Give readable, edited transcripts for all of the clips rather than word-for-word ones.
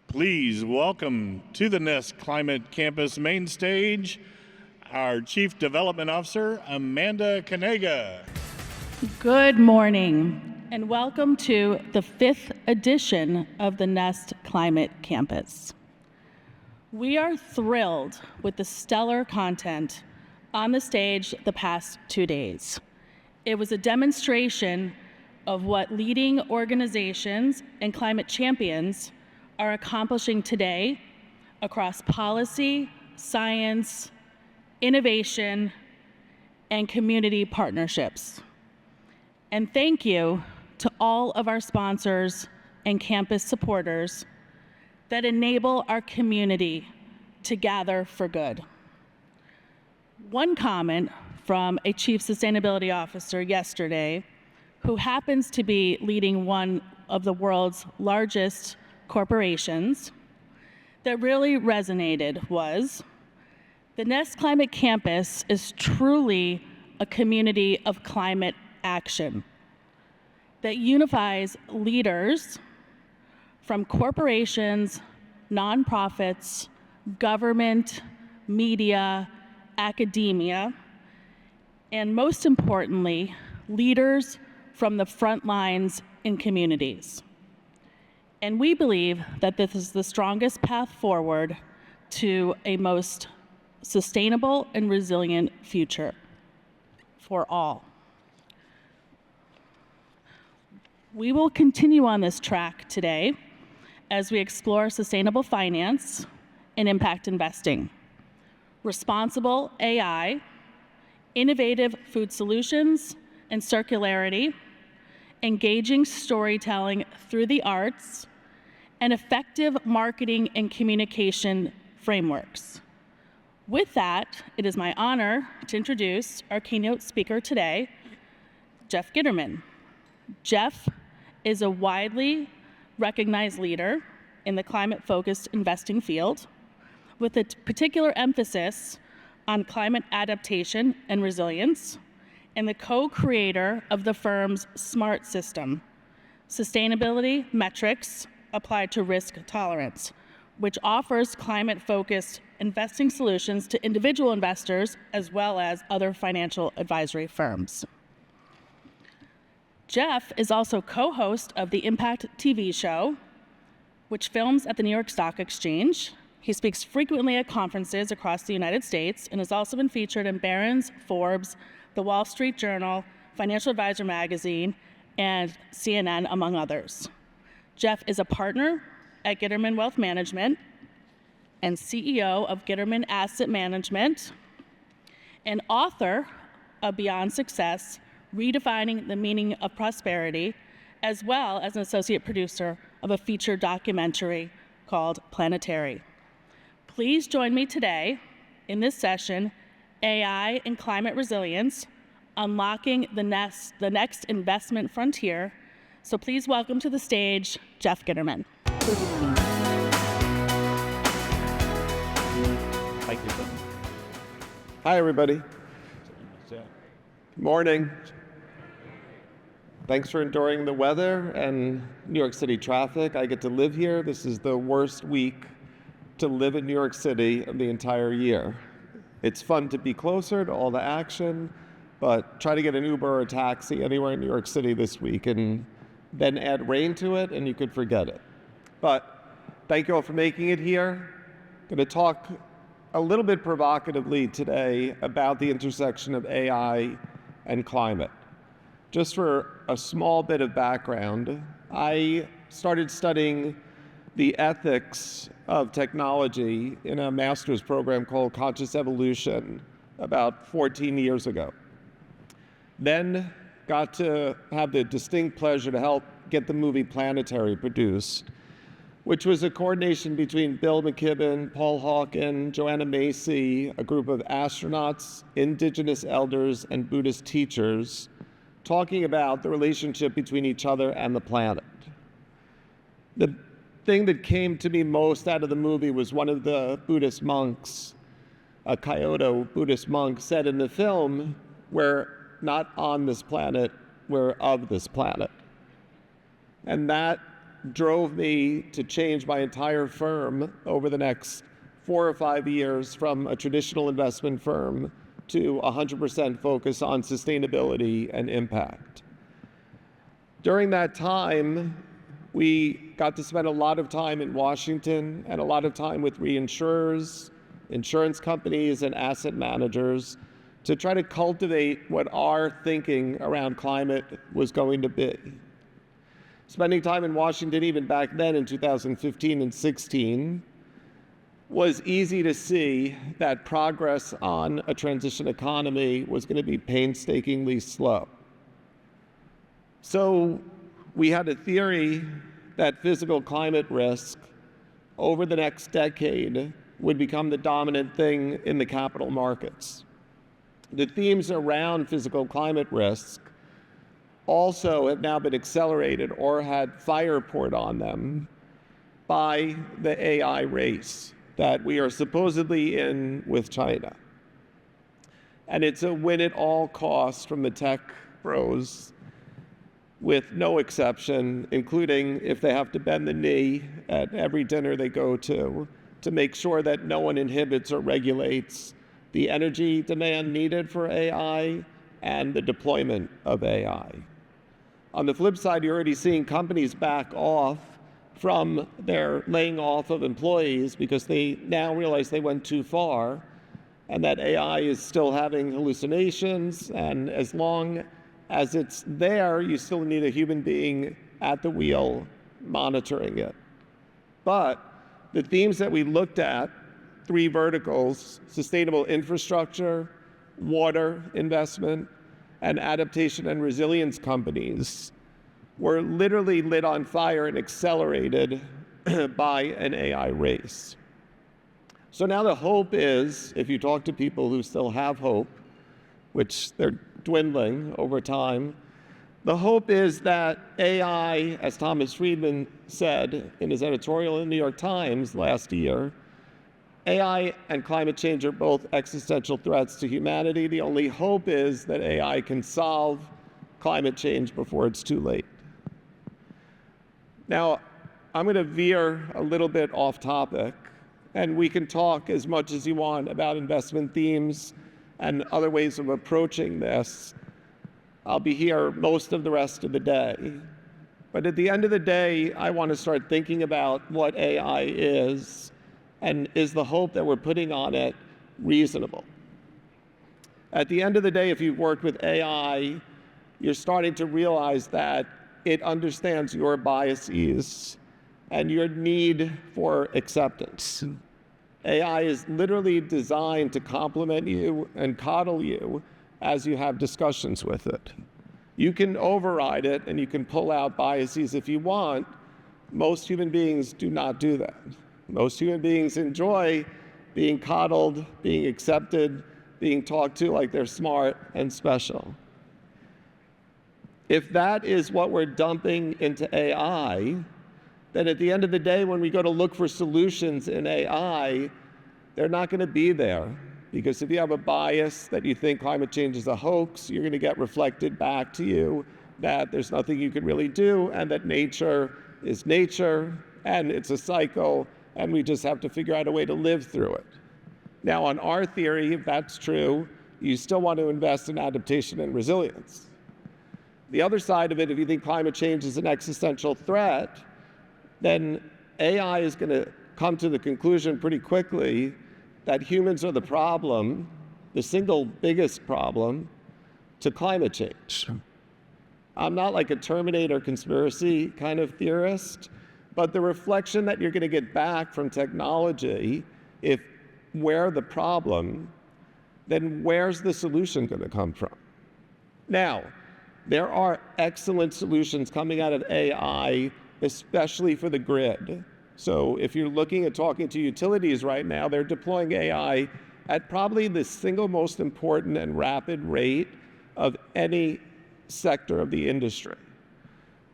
Please welcome to the Nest Climate Campus main stage our Chief Development Officer, Amanda Kanega. Good morning, and welcome to the 5th edition of the Nest Climate Campus. We are thrilled with the stellar content on the stage the past 2 days. It was a demonstration of what leading organizations and climate champions are accomplishing today across policy, science, innovation, and community partnerships. And thank you to all of our sponsors and campus supporters that enable our community to gather for good. One comment from a chief sustainability officer yesterday, who happens to be leading one of the world's largest corporations, that really resonated was, the Nest Climate Campus is truly a community of climate action that unifies leaders from corporations, nonprofits, government, media, academia, and most importantly, leaders from the front lines in communities. And we believe that this is the strongest path forward to a most sustainable and resilient future for all. We will continue on this track today as we explore sustainable finance and impact investing, responsible AI, innovative food solutions and circularity, engaging storytelling through the arts, and effective marketing and communication frameworks. With that, it is my honor to introduce our keynote speaker today, Jeff Gitterman. Jeff is a widely recognized leader in the climate-focused investing field, with a particular emphasis on climate adaptation and resilience, and the co-creator of the firm's SMART system, sustainability metrics applied to risk tolerance, which offers climate-focused investing solutions to individual investors as well as other financial advisory firms. Jeff is also co-host of the Impact TV show, which films at the New York Stock Exchange. He speaks frequently at conferences across the United States and has also been featured in Barron's, Forbes, The Wall Street Journal, Financial Advisor magazine, and CNN, among others. Jeff is a partner at Gitterman Wealth Management and CEO of Gitterman Asset Management, and author of Beyond Success, Redefining the Meaning of Prosperity, as well as an associate producer of a featured documentary called Planetary. Please join me today in this session, AI and Climate Resilience, Unlocking the Next Investment Frontier. So please welcome to the stage, Jeff Gitterman. Thank you. Hi, everybody. Good morning. Thanks for enduring the weather and New York City traffic. I get to live here. This is the worst week to live in New York City of the entire year. It's fun to be closer to all the action, but try to get an Uber or a taxi anywhere in New York City this week and then add rain to it and you could forget it. But thank you all for making it here. I'm going to talk a little bit provocatively today about the intersection of AI and climate. Just for a small bit of background, I started studying the ethics of technology in a master's program called Conscious Evolution about 14 years ago. Then got to have the distinct pleasure to help get the movie Planetary produced, which was a coordination between Bill McKibben, Paul Hawken, Joanna Macy, a group of astronauts, indigenous elders, and Buddhist teachers talking about the relationship between each other and the planet. The thing that came to me most out of the movie was one of the Buddhist monks, a Kyoto Buddhist monk, said in the film, "We're not on this planet, we're of this planet." And that drove me to change my entire firm over the next 4 or 5 years from a traditional investment firm to 100% focus on sustainability and impact. During that time, we got to spend a lot of time in Washington and a lot of time with reinsurers, insurance companies, and asset managers to try to cultivate what our thinking around climate was going to be. Spending time in Washington even back then in 2015 and 16 was easy to see that progress on a transition economy was going to be painstakingly slow. So we had a theory that physical climate risk over the next decade would become the dominant thing in the capital markets. The themes around physical climate risk also have now been accelerated or had fire poured on them by the AI race that we are supposedly in with China. And it's a win at all costs from the tech bros, with no exception, including if they have to bend the knee at every dinner they go to make sure that no one inhibits or regulates the energy demand needed for AI and the deployment of AI. On the flip side, you're already seeing companies back off from their laying off of employees because they now realize they went too far and that AI is still having hallucinations, and as long as it's there, you still need a human being at the wheel monitoring it. But the themes that we looked at, 3 verticals: sustainable infrastructure, water investment, and adaptation and resilience companies, were literally lit on fire and accelerated by an AI race. So now the hope is, if you talk to people who still have hope, which they're dwindling over time, the hope is that AI, as Thomas Friedman said in his editorial in the New York Times last year, AI and climate change are both existential threats to humanity. The only hope is that AI can solve climate change before it's too late. Now, I'm going to veer a little bit off topic, and we can talk as much as you want about investment themes and other ways of approaching this. I'll be here most of the rest of the day. But at the end of the day, I want to start thinking about what AI is, and is the hope that we're putting on it reasonable? At the end of the day, if you've worked with AI, you're starting to realize that it understands your biases and your need for acceptance. AI is literally designed to complement you and coddle you as you have discussions with it. You can override it and you can pull out biases if you want. Most human beings do not do that. Most human beings enjoy being coddled, being accepted, being talked to like they're smart and special. If that is what we're dumping into AI, then at the end of the day, when we go to look for solutions in AI, they're not going to be there. Because if you have a bias that you think climate change is a hoax, you're going to get reflected back to you that there's nothing you can really do, and that nature is nature, and it's a cycle, and we just have to figure out a way to live through it. Now, on our theory, if that's true, you still want to invest in adaptation and resilience. The other side of it, if you think climate change is an existential threat, then AI is going to come to the conclusion pretty quickly that humans are the problem, the single biggest problem to climate change. I'm not like a Terminator conspiracy kind of theorist, but the reflection that you're going to get back from technology, if we're the problem, then where's the solution going to come from? Now, there are excellent solutions coming out of AI, especially for the grid. So if you're looking at talking to utilities right now, they're deploying AI at probably the single most important and rapid rate of any sector of the industry.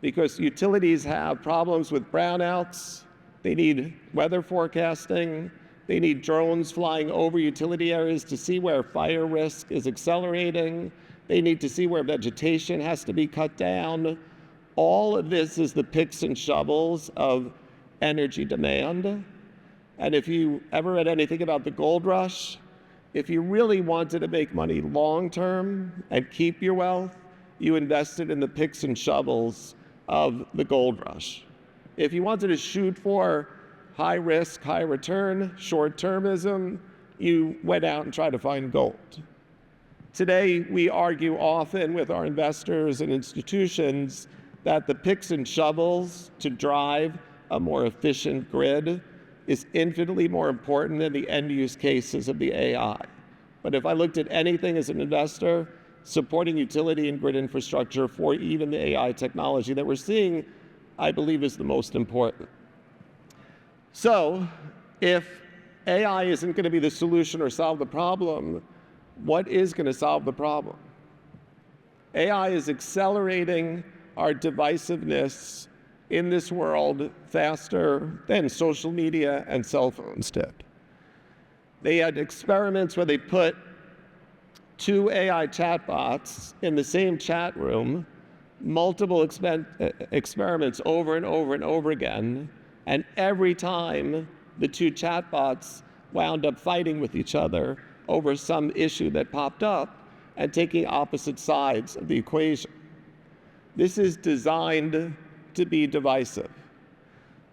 Because utilities have problems with brownouts, they need weather forecasting, they need drones flying over utility areas to see where fire risk is accelerating, they need to see where vegetation has to be cut down. All of this is the picks and shovels of energy demand. And if you ever read anything about the gold rush, if you really wanted to make money long term and keep your wealth, you invested in the picks and shovels of the gold rush. If you wanted to shoot for high risk, high return, short termism, you went out and tried to find gold. Today, we argue often with our investors and institutions that the picks and shovels to drive a more efficient grid is infinitely more important than the end use cases of the AI. But if I looked at anything as an investor, supporting utility and grid infrastructure for even the AI technology that we're seeing, I believe is the most important. So if AI isn't going to be the solution or solve the problem, what is going to solve the problem? AI is accelerating our divisiveness in this world faster than social media and cell phones did. They had experiments where they put two AI chatbots in the same chat room, multiple experiments over and over and over again, and every time the two chatbots wound up fighting with each other over some issue that popped up and taking opposite sides of the equation. This is designed to be divisive.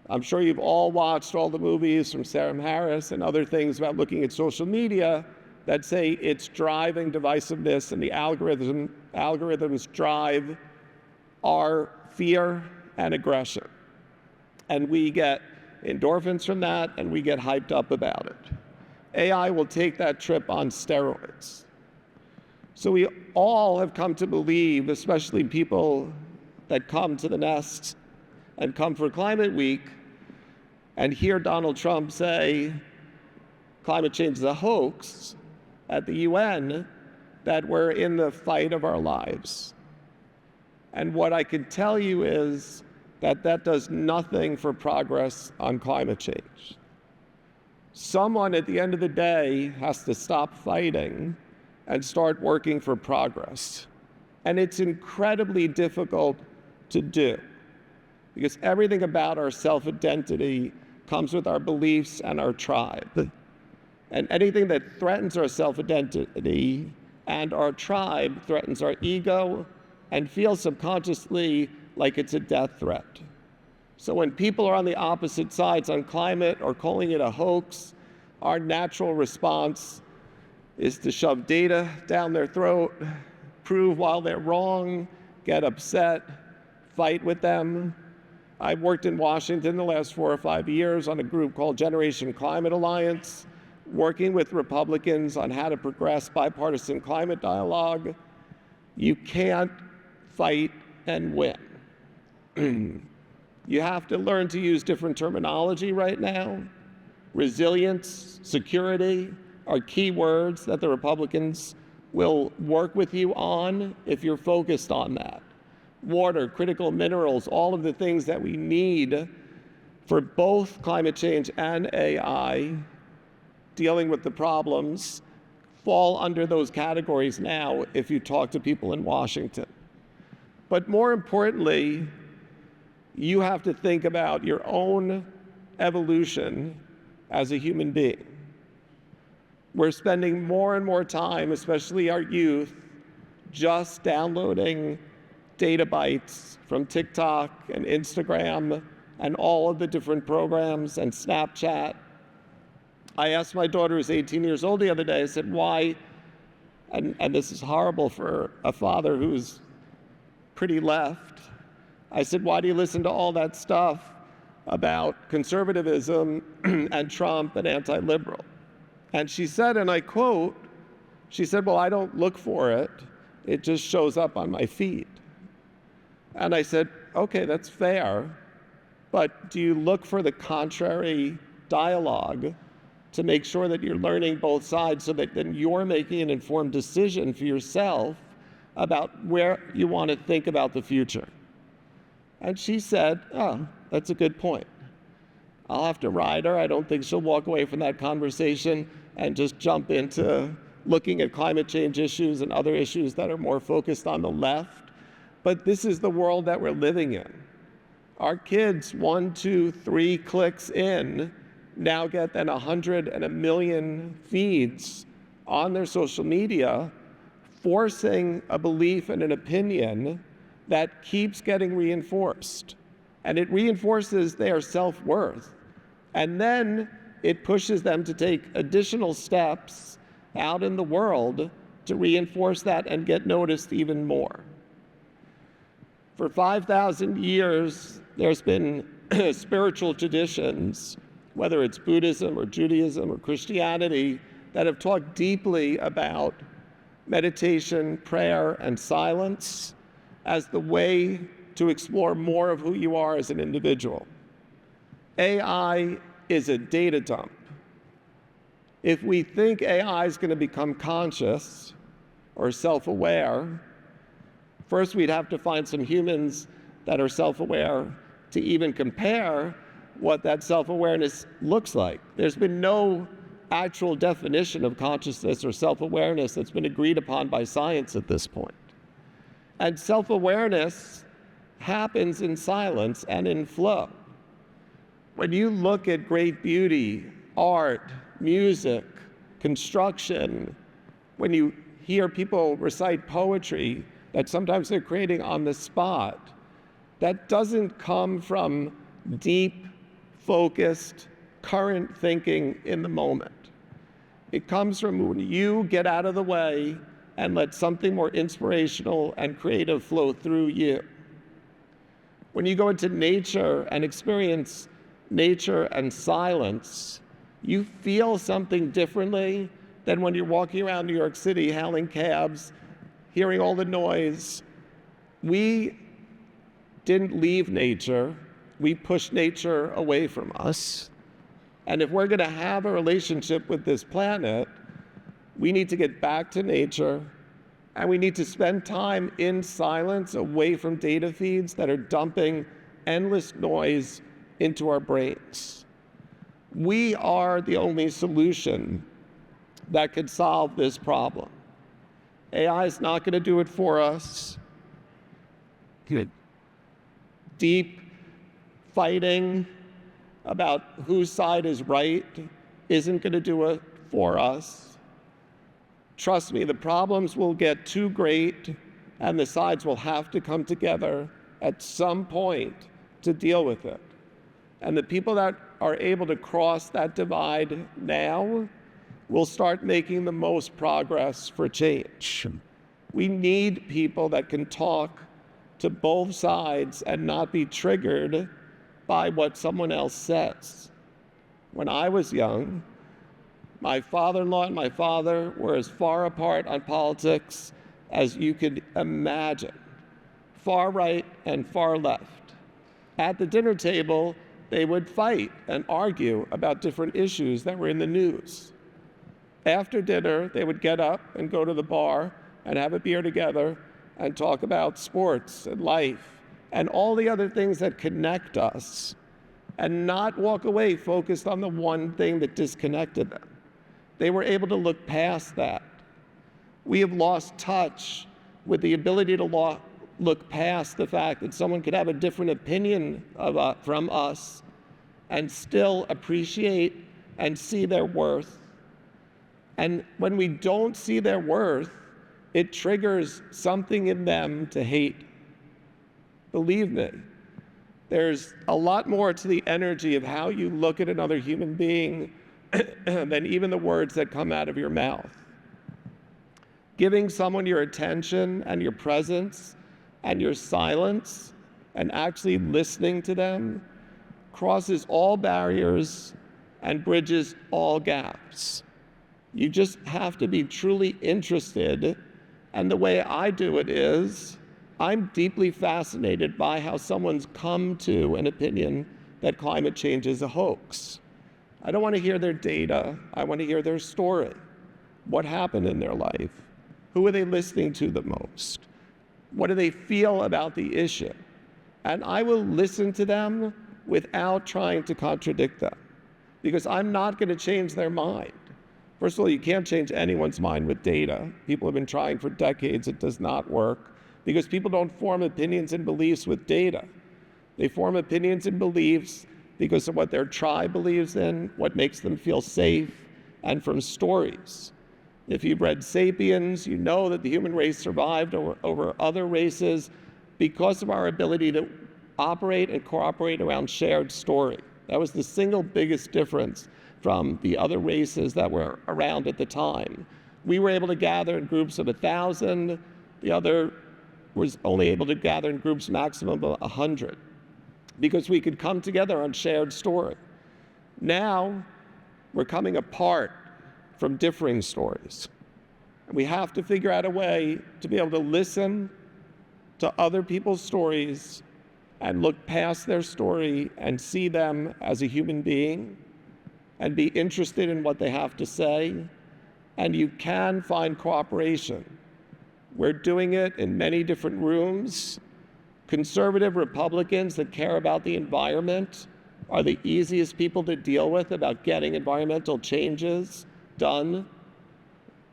I'm sure you've all watched all the movies from Sam Harris and other things about looking at social media that say it's driving divisiveness, and the algorithms drive our fear and aggression. And we get endorphins from that, and we get hyped up about it. AI will take that trip on steroids. So we all have come to believe, especially people that come to the Nest and come for Climate Week and hear Donald Trump say climate change is a hoax at the UN, that we're in the fight of our lives. And what I can tell you is that that does nothing for progress on climate change. Someone at the end of the day has to stop fighting and start working for progress. And it's incredibly difficult to do, because everything about our self-identity comes with our beliefs and our tribe. And anything that threatens our self-identity and our tribe threatens our ego and feels subconsciously like it's a death threat. So when people are on the opposite sides on climate or calling it a hoax, our natural response is to shove data down their throat, prove while they're wrong, get upset, fight with them. I've worked in Washington the last 4 or 5 years on a group called Generation Climate Alliance, working with Republicans on how to progress bipartisan climate dialogue. You can't fight and win. You have to learn to use different terminology right now. Resilience, security are key words that the Republicans will work with you on if you're focused on that. Water, critical minerals, all of the things that we need for both climate change and AI, dealing with the problems, fall under those categories now if you talk to people in Washington. But more importantly, you have to think about your own evolution as a human being. We're spending more and more time, especially our youth, just downloading data bytes from TikTok and Instagram and all of the different programs and Snapchat. I asked my daughter, who's 18 years old, the other day, I said, why, and this is horrible for a father who's pretty left, I said, why do you listen to all that stuff about conservatism and Trump and anti-liberal? And she said, and I quote, she said, well, I don't look for it. It just shows up on my feed. And I said, okay, that's fair, but do you look for the contrary dialogue to make sure that you're learning both sides so that then you're making an informed decision for yourself about where you want to think about the future? And she said, oh, that's a good point. I'll have to ride her. I don't think she'll walk away from that conversation and just jump into looking at climate change issues and other issues that are more focused on the left. but this is the world that we're living in. Our kids, 1, 2, 3 clicks in, now get then 100 and 1 million feeds on their social media, forcing a belief and an opinion that keeps getting reinforced. And it reinforces their self-worth. And then it pushes them to take additional steps out in the world to reinforce that and get noticed even more. For 5,000 years, there's been spiritual traditions, whether it's Buddhism or Judaism or Christianity, that have talked deeply about meditation, prayer, and silence as the way to explore more of who you are as an individual. AI is a data dump. If we think AI is going to become conscious or self-aware, first we'd have to find some humans that are self-aware to even compare what that self-awareness looks like. There's been no actual definition of consciousness or self-awareness that's been agreed upon by science at this point. And self-awareness happens in silence and in flow. When you look at great beauty, art, music, construction, when you hear people recite poetry that sometimes they're creating on the spot, that doesn't come from deep, focused, current thinking in the moment. It comes from when you get out of the way and let something more inspirational and creative flow through you. When you go into nature and experience nature and silence, you feel something differently than when you're walking around New York City hailing cabs, hearing all the noise. We didn't leave nature, we pushed nature away from us. And if we're going to have a relationship with this planet, we need to get back to nature, and we need to spend time in silence away from data feeds that are dumping endless noise into our brains. We are the only solution that could solve this problem. AI is not going to do it for us. Good. Deep fighting about whose side is right isn't going to do it for us. Trust me, the problems will get too great and the sides will have to come together at some point to deal with it. And the people that are able to cross that divide now will start making the most progress for change. We need people that can talk to both sides and not be triggered by what someone else says. When I was young, my father-in-law and my father were as far apart on politics as you could imagine, far right and far left. At the dinner table, they would fight and argue about different issues that were in the news. After dinner, they would get up and go to the bar and have a beer together and talk about sports and life and all the other things that connect us, and not walk away focused on the one thing that disconnected them. They were able to look past that. We have lost touch with the ability to look past the fact that someone could have a different opinion from us and still appreciate and see their worth. And when we don't see their worth, it triggers something in them to hate. Believe me, there's a lot more to the energy of how you look at another human being than even the words that come out of your mouth. Giving someone your attention and your presence and your silence and actually listening to them crosses all barriers and bridges all gaps. You just have to be truly interested, and the way I do it is I'm deeply fascinated by how someone's come to an opinion that climate change is a hoax. I don't want to hear their data. I want to hear their story. What happened in their life? Who are they listening to the most? What do they feel about the issue? And I will listen to them without trying to contradict them, because I'm not going to change their mind. First of all, you can't change anyone's mind with data. People have been trying for decades. It does not work, because people don't form opinions and beliefs with data. They form opinions and beliefs because of what their tribe believes in, what makes them feel safe, and from stories. If you've read *Sapiens*, you know that the human race survived over other races because of our ability to operate and cooperate around shared story. That was the single biggest difference from the other races that were around at the time. We were able to gather in groups of 1,000. The other was only able to gather in groups maximum of 100 because we could come together on shared story. Now, we're coming apart from differing stories. We have to figure out a way to be able to listen to other people's stories and look past their story and see them as a human being and be interested in what they have to say. And you can find cooperation. We're doing it in many different rooms. Conservative Republicans that care about the environment are the easiest people to deal with about getting environmental changes done.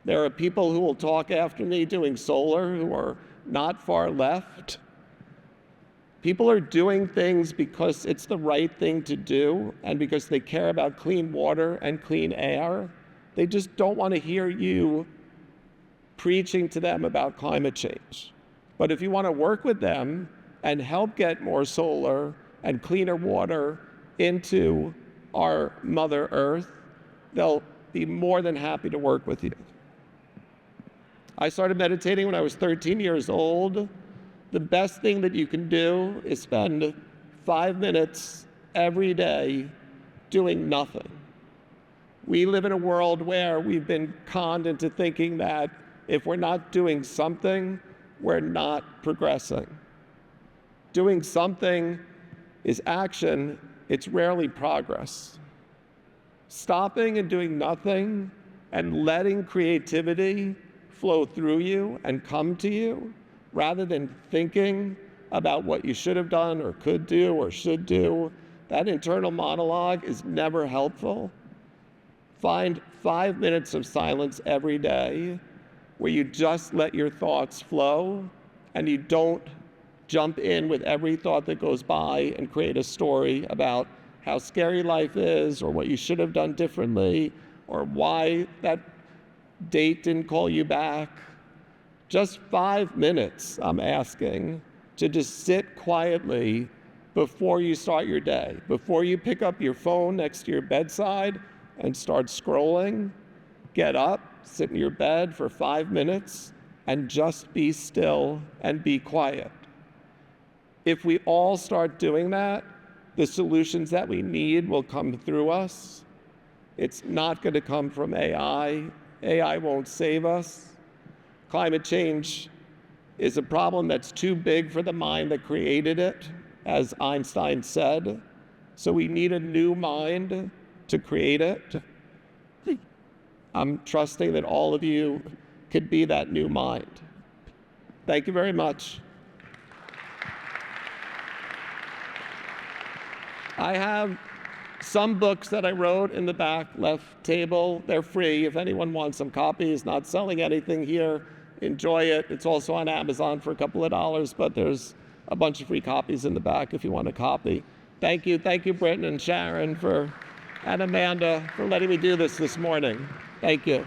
There are people who will talk after me doing solar who are not far left. People are doing things because it's the right thing to do and because they care about clean water and clean air. They just don't want to hear you preaching to them about climate change. But if you want to work with them and help get more solar and cleaner water into our Mother Earth, they'll be more than happy to work with you. I started meditating when I was 13 years old. The best thing that you can do is spend 5 minutes every day doing nothing. We live in a world where we've been conned into thinking that if we're not doing something, we're not progressing. Doing something is action, it's rarely progress. Stopping and doing nothing and letting creativity flow through you and come to you, rather than thinking about what you should have done or could do or should do, that internal monologue is never helpful. Find 5 minutes of silence every day where you just let your thoughts flow and you don't jump in with every thought that goes by and create a story about how scary life is or what you should have done differently or why that date didn't call you back. Just 5 minutes, I'm asking, to just sit quietly before you start your day, before you pick up your phone next to your bedside and start scrolling. Get up, sit in your bed for 5 minutes, and just be still and be quiet. If we all start doing that, the solutions that we need will come through us. It's not going to come from AI. AI won't save us. Climate change is a problem that's too big for the mind that created it, as Einstein said. So we need a new mind to create it. I'm trusting that all of you could be that new mind. Thank you very much. I have some books that I wrote in the back left table. They're free. If anyone wants some copies, not selling anything here, enjoy it. It's also on Amazon for a couple of dollars, but there's a bunch of free copies in the back if you want a copy. Thank you, Britton and Sharon and Amanda for letting me do this morning. Thank you.